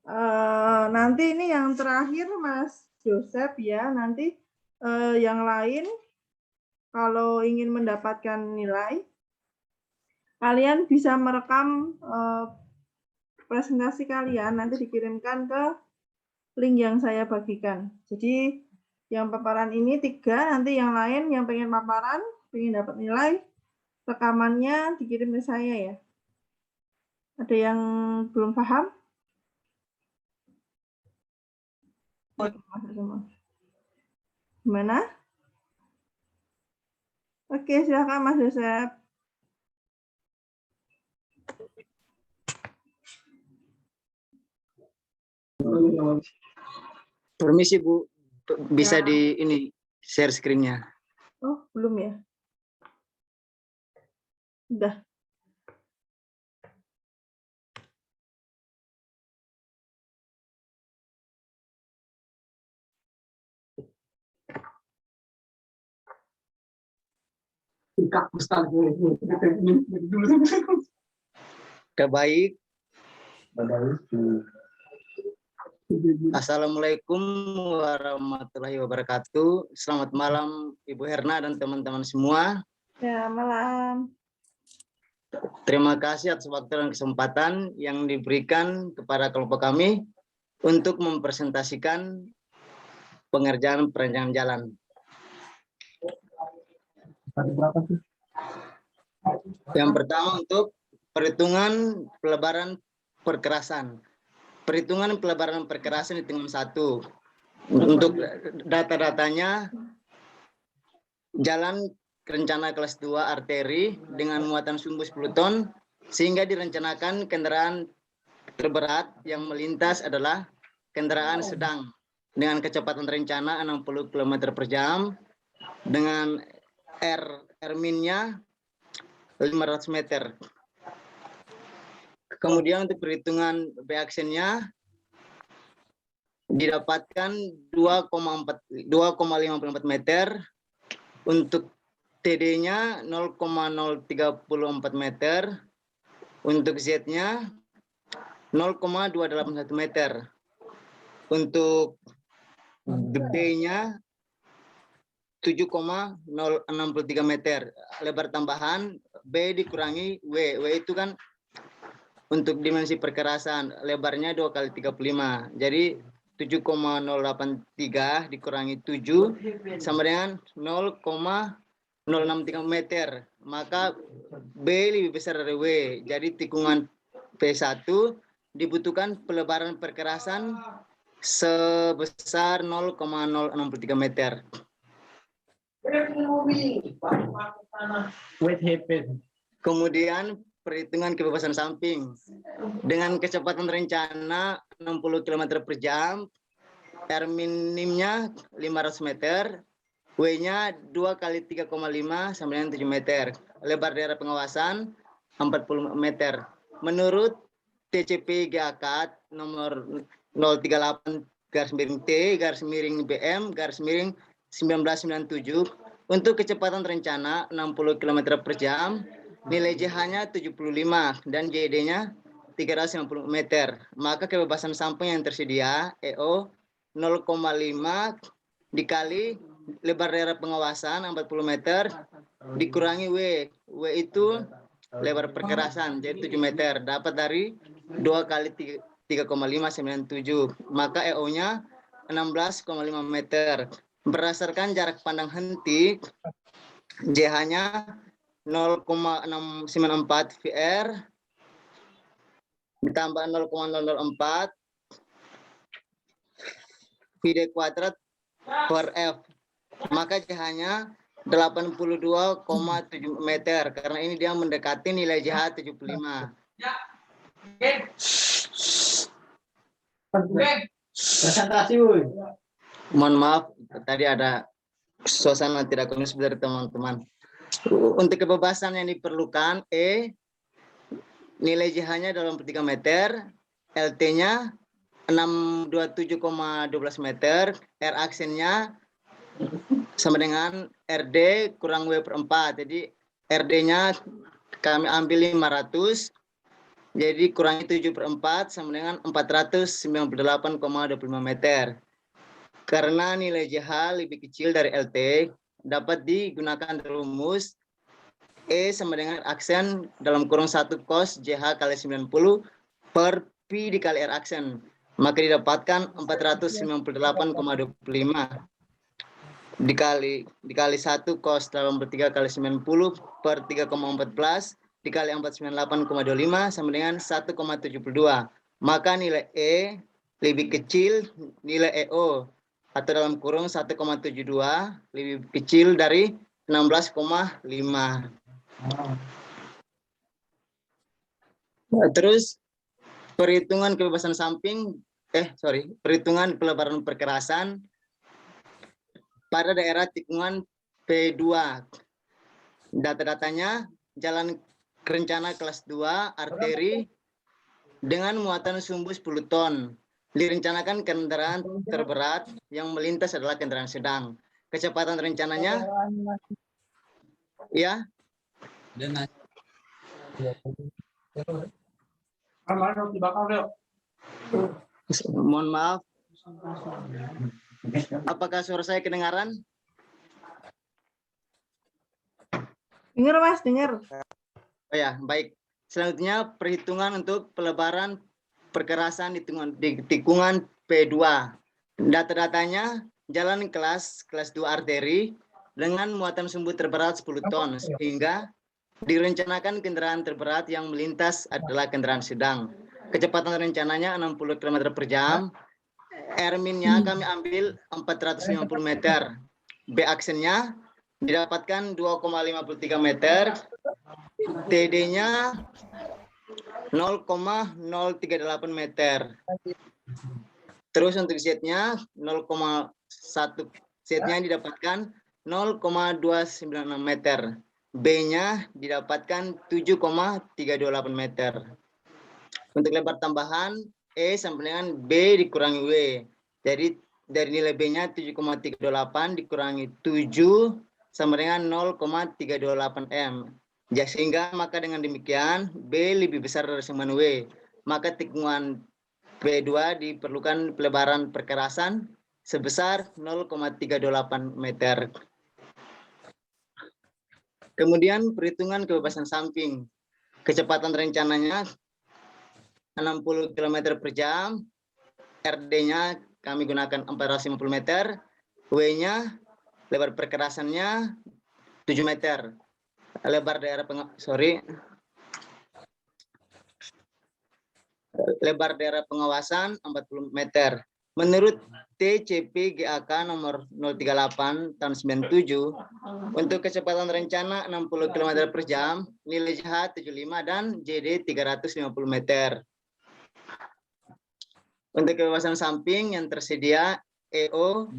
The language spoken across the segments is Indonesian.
Nanti ini yang terakhir Mas Joseph ya, nanti yang lain kalau ingin mendapatkan nilai, kalian bisa merekam presentasi kalian, nanti dikirimkan ke link yang saya bagikan. Jadi yang paparan ini 3, nanti yang lain yang pengen paparan, pengen dapat nilai, rekamannya dikirim ke saya ya. Ada yang belum paham? Gimana? Oke, silakan Mas Joseph. Permisi Bu, bisa di ini share screen-nya. Oh, belum ya? Udah. Baik. Assalamualaikum warahmatullahi wabarakatuh. Selamat malam Ibu Herna dan teman-teman semua. Ya, malam. Terima kasih atas waktu dan kesempatan yang diberikan kepada kelompok kami untuk mempresentasikan pengerjaan perencanaan jalan. Yang pertama untuk perhitungan pelebaran perkerasan. Perhitungan pelebaran perkerasan hitungan 1. Untuk data-datanya, jalan rencana kelas 2 arteri dengan muatan sumbu 10 ton, sehingga direncanakan kendaraan terberat yang melintas adalah kendaraan sedang dengan kecepatan rencana 60 km per jam dengan R-min-nya 500 meter. Kemudian untuk perhitungan B-aksennya didapatkan 2,54 meter, untuk TD-nya 0,034 meter, untuk Z-nya 0,281 meter, untuk B-nya 7,063 meter. Lebar tambahan B dikurangi W. W itu kan untuk dimensi perkerasan, lebarnya 2 kali 35. Jadi 7,083 dikurangi 7 sama dengan 0,063 meter. Maka B lebih besar dari W. Jadi tikungan P1 dibutuhkan pelebaran perkerasan sebesar 0,063 meter. Kemudian perhitungan kebebasan samping dengan kecepatan rencana 60 km per jam, R minimnya 500 meter, W-nya 2 kali 3,5 sama dengan 7 meter, lebar daerah pengawasan 40 meter. Menurut TCP GAKAT nomor 038-T-BM-1997, untuk kecepatan rencana 60 km per jam, nilai JH-nya 75 dan JD-nya 350 meter. Maka kebebasan samping yang tersedia EO 0,5 dikali lebar daerah pengawasan 40 meter dikurangi W. W itu lebar perkerasan, jadi 7 meter. Dapat dari 2 kali 3,597. Maka EO-nya 16,5 meter. Berdasarkan jarak pandang henti, JH-nya 0,694 VR ditambah 0,004 VD kuadrat per F. Maka JH-nya 82,7 meter karena ini dia mendekati nilai JH 75. Presentasi, Woy. Mohon maaf, tadi ada suasana tidak kondusif dari teman-teman. Untuk kebebasan yang diperlukan, nilai JH-nya 23 meter, LT-nya 627,12 meter, R aksennya sama dengan RD kurang W per 4. Jadi RD-nya kami ambil 500, Jadi kurangi 7/4 sama dengan 498,25 meter. Karena nilai JH lebih kecil dari LT, dapat digunakan rumus E sama dengan aksen dalam kurung 1 cos JH kali 90 per Pi dikali R aksen. Maka didapatkan 498,25 dikali 1 cos dalam 3 kali 90 per 3,14 dikali 498,25 sama dengan 1,72. Maka nilai E lebih kecil nilai EO atau dalam kurung 1,72 lebih kecil dari 16,5. Terus perhitungan kebebasan samping, perhitungan pelebaran perkerasan pada daerah tikungan P2. Data-datanya jalan rencana kelas 2 arteri dengan muatan sumbu 10 ton. Direncanakan kendaraan terberat yang melintas adalah kendaraan sedang. Kecepatan rencananya ya. Mohon maaf. Apakah suara saya kedengaran? Dengar Mas, dengar. Oh ya, baik. Selanjutnya perhitungan untuk pelebaran perkerasan di tikungan P2. Data-datanya jalan kelas 2 arteri dengan muatan sumbu terberat 10 ton sehingga direncanakan kendaraan terberat yang melintas adalah kendaraan sedang. Kecepatan rencananya 60 km per jam. R-nya kami ambil 450 meter. B aksennya didapatkan 2,53 meter. TD-nya 0,038 meter. Terus untuk Z-nya 0,1. Z-nya didapatkan 0,296 meter. B-nya didapatkan 7,328 meter. Untuk lebar tambahan E sama dengan B dikurangi W. Jadi dari nilai B-nya 7,328 dikurangi 7 sama dengan 0,328 M. Ya, sehingga maka dengan demikian B lebih besar dari sama W. Maka tikungan P2 diperlukan pelebaran perkerasan sebesar 0,328 meter. Kemudian perhitungan kebebasan samping. Kecepatan rencananya 60 km per jam. RD-nya kami gunakan 450 meter. W-nya lebar perkerasannya 7 meter. Lebar daerah pengawasan 40 meter. Menurut TCP GAK nomor 038 tahun 97, untuk kecepatan rencana 60 km per jam, nilai JH 75 dan JD 350 meter. Untuk kebebasan samping yang tersedia EO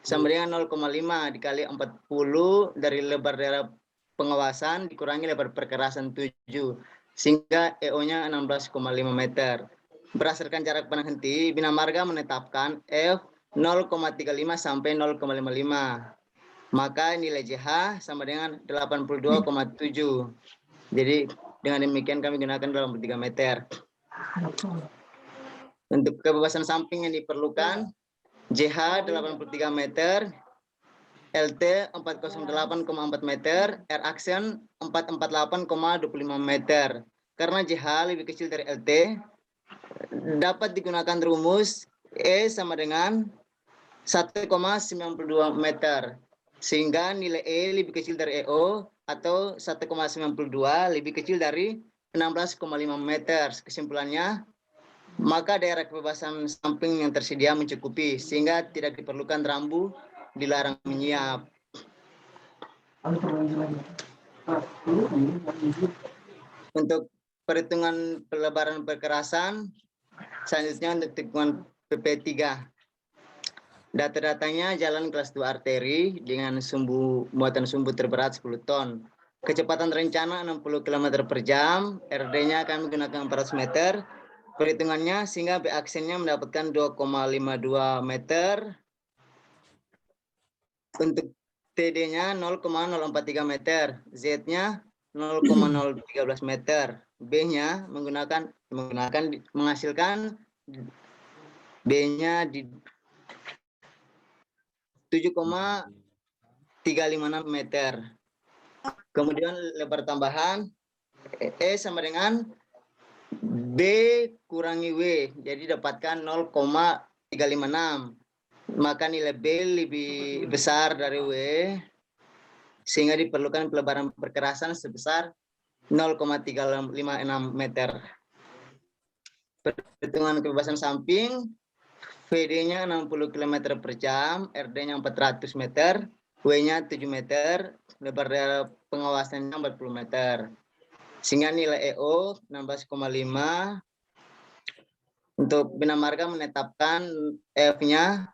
sama dengan 0,5 dikali 40 dari lebar daerah pengawasan dikurangi lebar perkerasan 7 sehingga EO-nya 16,5 meter. Berdasarkan jarak pandang henti, Bina Marga menetapkan F 0,35 sampai 0,55. Maka nilai JH sama dengan 82,7. Jadi dengan demikian kami gunakan 23 meter. Untuk kebebasan samping yang diperlukan JH 83 meter, LT 408,4 meter, R aksen 448,25 meter. Karena JH lebih kecil dari LT, dapat digunakan rumus E sama dengan 1,92 meter. Sehingga nilai E lebih kecil dari EO atau 1,92 lebih kecil dari 16,5 meter. Kesimpulannya, maka daerah kebebasan samping yang tersedia mencukupi sehingga tidak diperlukan rambu dilarang menyiap. Untuk perhitungan pelebaran perkerasan, selanjutnya untuk tikungan PP3. Data-datanya jalan kelas 2 arteri dengan muatan sumbu terberat 10 ton. Kecepatan rencana 60 km per jam, RD-nya kami gunakan 400 meter. Perhitungannya sehingga B aksennya mendapatkan 2,52 meter. Untuk TD-nya 0,043 meter, Z-nya 0,013 meter. B-nya menghasilkan B-nya di 7,356 meter. Kemudian lebar tambahan E sama dengan B kurangi W. Jadi dapatkan 0,356. Maka nilai B lebih besar dari W, sehingga diperlukan pelebaran perkerasan sebesar 0,356 meter. Perhitungan kebebasan samping, VD-nya 60 km per jam, RD-nya 400 meter, W-nya 7 meter, lebar daerah pengawasannya 40 meter. Sehingga nilai EO 16,5. Untuk Bina Marga menetapkan F-nya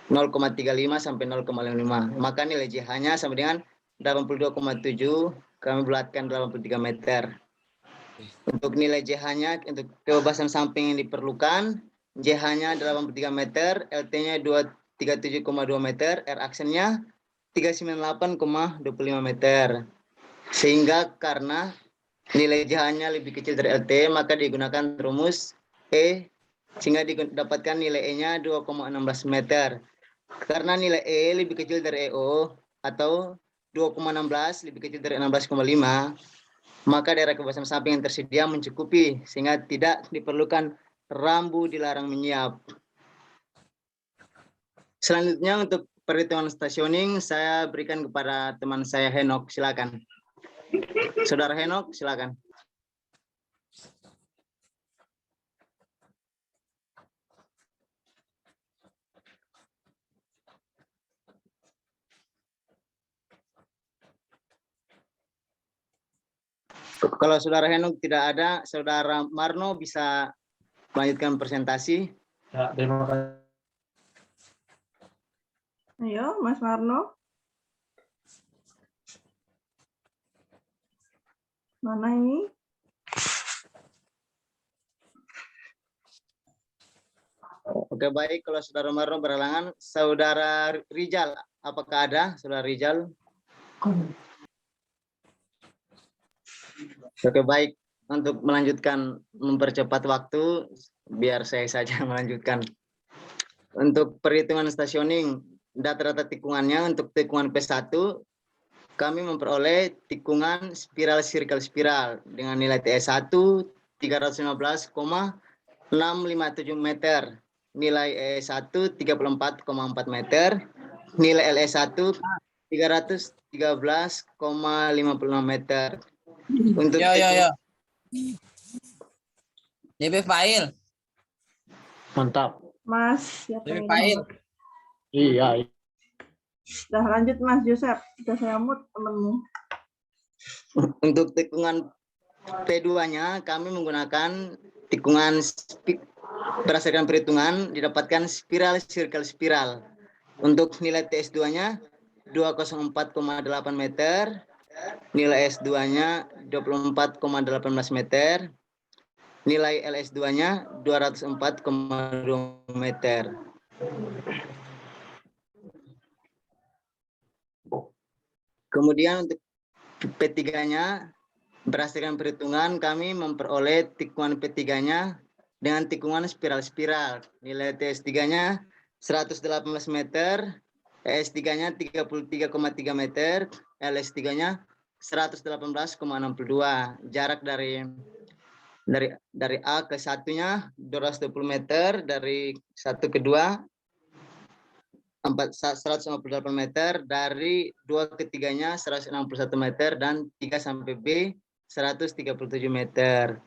0,35 sampai 0,55. Maka nilai JH-nya sama dengan 82,7. Kami bulatkan 83 meter. Untuk nilai JH-nya, untuk kebebasan samping yang diperlukan, JH-nya 83 meter, LT-nya 237,2 meter, R aksennya 398,25 meter. Sehingga karena nilai JH-nya lebih kecil dari LT, maka digunakan rumus E, sehingga didapatkan nilai E-nya 2,16 meter. Karena nilai E lebih kecil dari EO, atau 2,16 lebih kecil dari 16,5, maka daerah kebebasan samping yang tersedia mencukupi, sehingga tidak diperlukan rambu dilarang menyiap. Selanjutnya untuk perhitungan stationing, saya berikan kepada teman saya Henok, silakan. Saudara Henok, silakan. Kalau saudara Henok tidak ada, saudara Marno bisa melanjutkan presentasi. Ya, terima kasih. Ayo, Mas Marno. Mana ini? Oke, baik. Kalau saudara Marno berhalangan, saudara Rijal, apakah ada, saudara Rijal? Oke, baik. Untuk melanjutkan, mempercepat waktu, biar saya saja melanjutkan. Untuk perhitungan stationing, data-data tikungannya untuk tikungan P1, kami memperoleh tikungan spiral circle spiral dengan nilai TS1 315,657 meter, nilai E1 34,4 meter, nilai LE1 313,56 meter. Untuk Ya. DP file. Mantap. Mas, siapa DP ini? file. Iya. Sudah lanjut Mas Joseph. Sudah saya mute temenmu. Untuk tikungan P2-nya kami menggunakan tikungan berdasarkan perhitungan didapatkan spiral circle spiral. Untuk nilai TS2-nya 204,8 meter, nilai S2-nya 24,18 meter, nilai LS2-nya 204,2 meter. Kemudian untuk P3-nya berdasarkan perhitungan kami memperoleh tikungan P3-nya dengan tikungan spiral-spiral. Nilai TS3-nya 118 meter, ES3-nya 33,3 meter, LS3-nya 118,62. Jarak dari A ke satunya 220 meter, dari satu ke dua 158 meter, dari 2 ke 3-nya 161 meter, dan 3 sampai B 137 meter.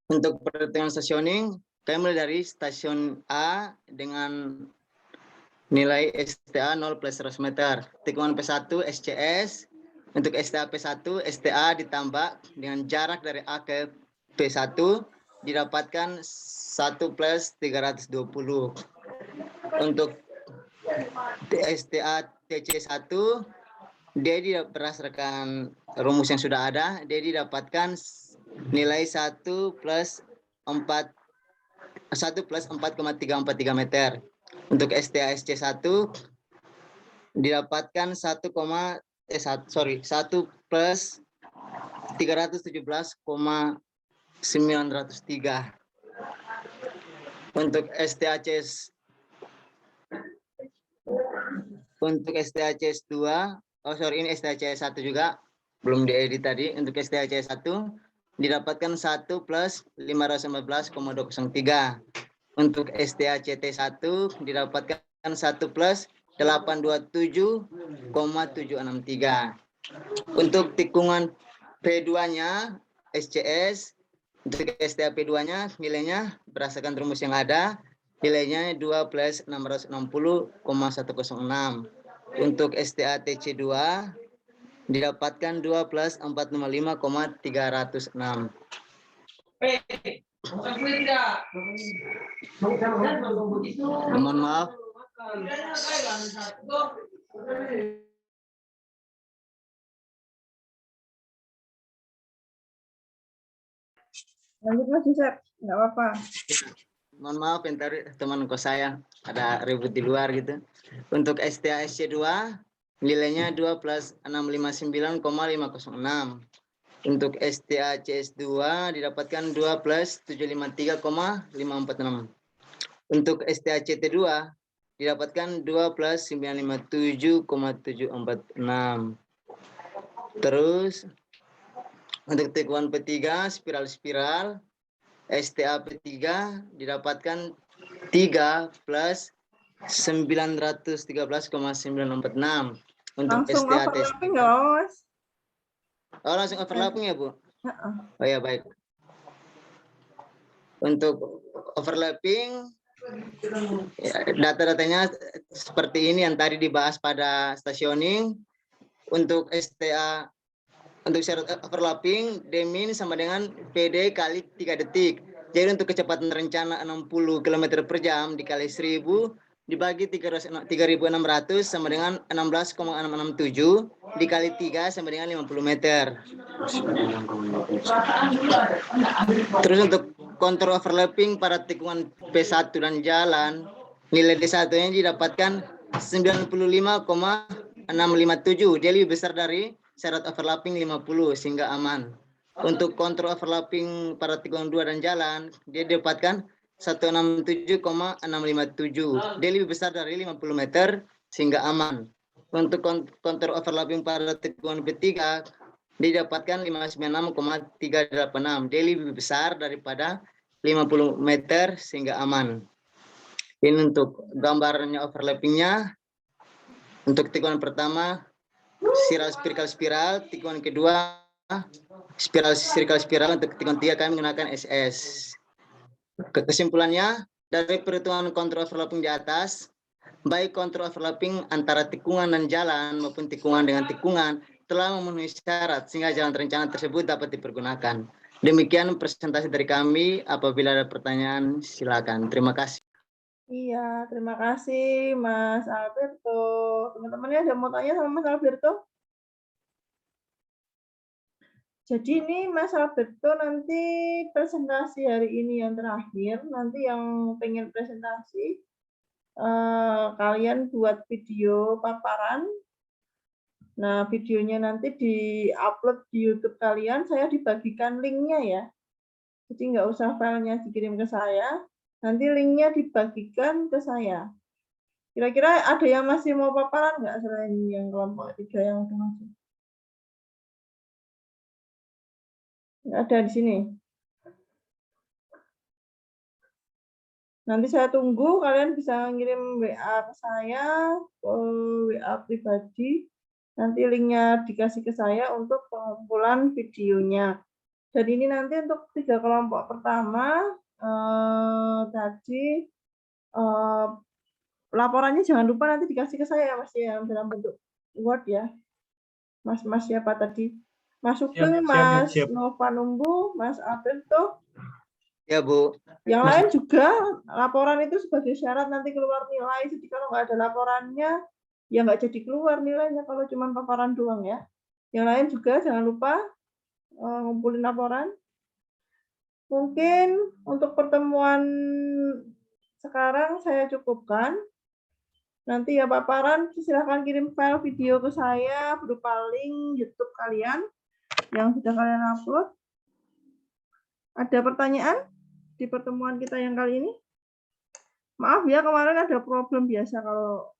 Untuk perhitungan stationing, kami mulai dari stasiun A dengan nilai STA 0 plus 100 meter. Tikungan P1 SCS, untuk STA P1, STA ditambah dengan jarak dari A ke P1 didapatkan 1 plus 320. Untuk STA TC1, dia berdasarkan rumus yang sudah ada, dia didapatkan nilai 1 plus 4,343 meter. Untuk STA SC1 didapatkan 1,3 1 plus 317,903. Untuk STACS 2, ini STACS 1 juga belum diedit tadi. Untuk STACS 1 didapatkan 1 plus 514,203. Untuk STACT 1 didapatkan 1 plus 827,763. Untuk tikungan P2-nya SCS, untuk STA P2-nya nilainya berdasarkan rumus yang ada, nilainya 2 plus 660,106. Untuk STA TC2 didapatkan 2 plus 455,306. Mohon maaf. Lanjut Mas Yusef, nggak apa-apa. Mohon maaf, bentar teman kos saya ada ribut di luar gitu. Untuk STA SC2 nilainya 2 plus 659,506. Untuk STA CS2 didapatkan 2 plus 753,546. Untuk STA CT2 didapatkan 2 plus 957,746. Terus untuk tikungan P3 spiral-spiral STA P3 didapatkan 3 plus 913,946. Untuk Langsung STA overlapping nggak apa, Mas? Oh, langsung overlapping ya, Bu? Heeh. Oh ya, baik. Untuk overlapping, ya, data-datanya seperti ini yang tadi dibahas pada stationing. Untuk STA, untuk syarat overlapping, Dmin sama dengan PD kali 3 detik. Jadi untuk kecepatan rencana 60 km per jam dikali 1000 dibagi 3.600 sama dengan 16,667 dikali 3 sama dengan 50 meter. Terus untuk kontur overlapping pada tikungan P1 dan jalan, nilai D1-nya didapatkan 95,657. Dia lebih besar dari syarat overlapping 50 sehingga aman. Untuk kontur overlapping pada tikungan 2 dan jalan, dia didapatkan 167,657. Dia lebih besar dari 50 meter sehingga aman. Untuk kontur overlapping pada tikungan P3 didapatkan 596,386. Dia lebih besar daripada 50 meter sehingga aman. Ini untuk gambarnya overlappingnya. Untuk tikungan pertama spiral, tikungan kedua spiral, untuk tikungan 3 kami menggunakan SS. Kesimpulannya, dari perhitungan kontur overlapping di atas, baik kontur overlapping antara tikungan dan jalan maupun tikungan dengan tikungan telah memenuhi syarat sehingga jalan terencana tersebut dapat dipergunakan. Demikian presentasi dari kami. Apabila ada pertanyaan, silakan. Terima kasih. Iya, terima kasih Mas Alberto. Teman-temannya ada mau tanya sama Mas Alberto? Jadi ini Mas Alberto nanti presentasi hari ini yang terakhir. Nanti yang pengen presentasi, kalian buat video paparan. Nah, videonya nanti di-upload di YouTube kalian, saya dibagikan linknya ya. Jadi nggak usah filenya dikirim ke saya, nanti linknya dibagikan ke saya. Kira-kira ada yang masih mau paparan nggak selain yang kelompok 3 yang udah masuk? Nggak ada di sini. Nanti saya tunggu, kalian bisa ngirim WA ke saya, WA pribadi. Nanti linknya dikasih ke saya untuk pengumpulan videonya. Dan ini nanti untuk 3 kelompok pertama, tadi laporannya jangan lupa nanti dikasih ke saya Mas ya, dalam bentuk Word ya. Mas siapa tadi? Mas Sugeng, Mas Nova Numbu, Mas Alberto. Ya, Bu. Yang lain juga laporan itu sebagai syarat nanti keluar nilai. Jadi kalau nggak ada laporannya, ya nggak jadi keluar nilainya kalau cuma paparan doang ya. Yang lain juga jangan lupa ngumpulin laporan. Mungkin untuk pertemuan sekarang saya cukupkan. Nanti ya paparan, silahkan kirim file video ke saya berupa link YouTube kalian yang sudah kalian upload. Ada pertanyaan di pertemuan kita yang kali ini? Maaf ya, kemarin ada problem biasa kalau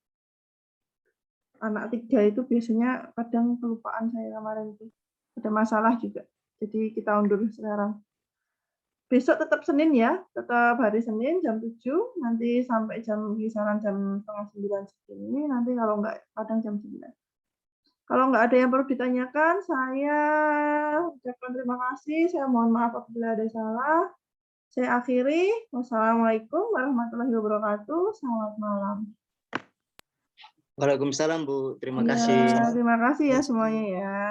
anak 3 itu biasanya kadang kelupaan saya kemarin itu. Ada masalah juga. Jadi kita undur sekarang. Besok tetap Senin ya, tetap hari Senin jam 7, nanti sampai kisaran jam 8:30 segini, nanti kalau enggak kadang jam 9. Kalau enggak ada yang perlu ditanyakan, saya ucapkan terima kasih, saya mohon maaf apabila ada salah. Saya akhiri, wassalamualaikum warahmatullahi wabarakatuh, selamat malam. Waalaikumsalam Bu, terima Ya, kasih. terima kasih ya semuanya ya.